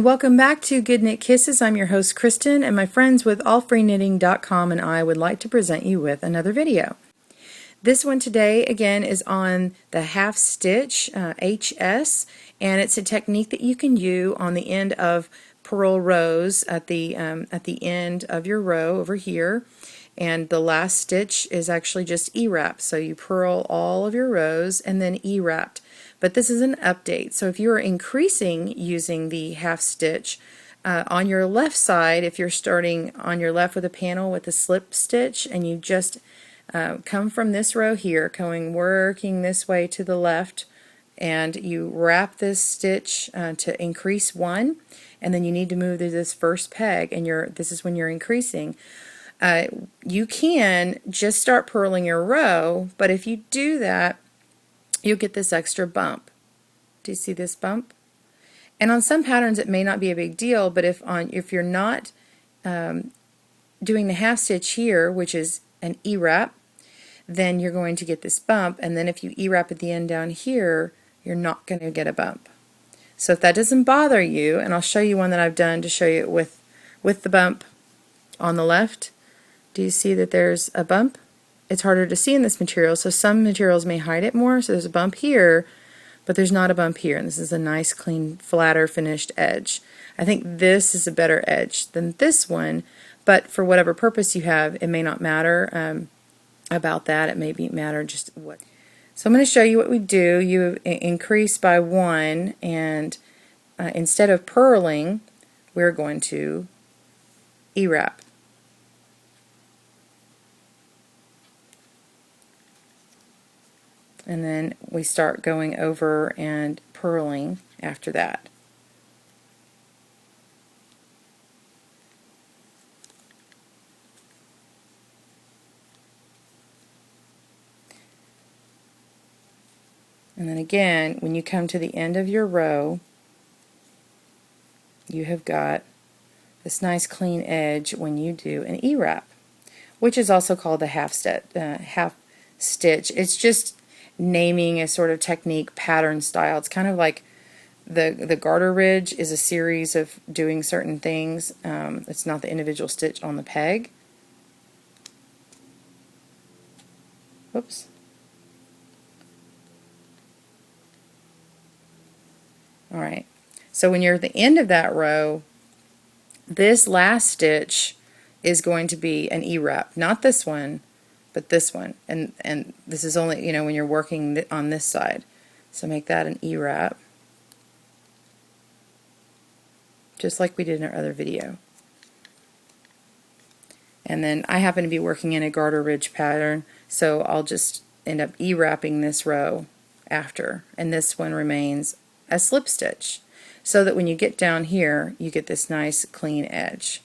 and welcome back to Good Knit Kisses. I'm your host Kristen, and my friends with allfreeknitting.com and I would like to present you with another video. This one today again is on the half stitch HS, and it's a technique that you can do on the end of purl rows at the end of your row over here. And the last stitch is actually just E-wrap, so you purl all of your rows and then E-wrapped. But this is an update, so if you are increasing using the half stitch on your left side, if you're starting on your left with a panel with a slip stitch and you just come from this row here, working this way to the left, and you wrap this stitch to increase one, and then you need to move to this first peg, and this is when you're increasing. You can just start purling your row, but if you do that, you'll get this extra bump. Do you see this bump? And on some patterns it may not be a big deal, but if you're not doing the half stitch here, which is an E-wrap, then you're going to get this bump, and then if you E-wrap at the end down here, you're not going to get a bump. So if that doesn't bother you, and I'll show you one that I've done to show you it with the bump on the left. Do you see that there's a bump? It's harder to see in this material, so some materials may hide it more, so there's a bump here, but there's not a bump here, and this is a nice, clean, flatter, finished edge. I think this is a better edge than this one, but for whatever purpose you have, it may not matter about that. It may matter just what. So I'm going to show you what we do. You increase by one, and instead of purling, we're going to E-wrap. And then we start going over and purling after that. And then again, when you come to the end of your row, you have got this nice clean edge when you do an E-wrap, which is also called the half stitch. It's just naming a sort of technique, pattern style. It's kind of like the garter ridge is a series of doing certain things. It's not the individual stitch on the peg. Whoops. Alright, so when you're at the end of that row, this last stitch is going to be an E-wrap, not this one, but this one, and this is only, when you're working on this side. So make that an E-wrap, just like we did in our other video. And then I happen to be working in a garter ridge pattern, so I'll just end up E-wrapping this row after, and this one remains a slip stitch, so that when you get down here, you get this nice clean edge.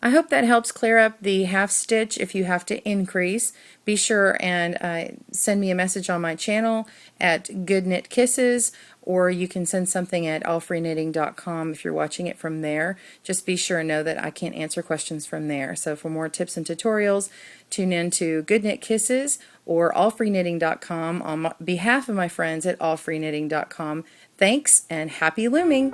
I hope that helps clear up the half stitch. If you have to increase, be sure and send me a message on my channel at Good Knit Kisses, or you can send something at allfreeknitting.com if you're watching it from there. Just be sure and know that I can't answer questions from there. So for more tips and tutorials, tune in to Good Knit Kisses or allfreeknitting.com on behalf of my friends at allfreeknitting.com. Thanks and happy looming!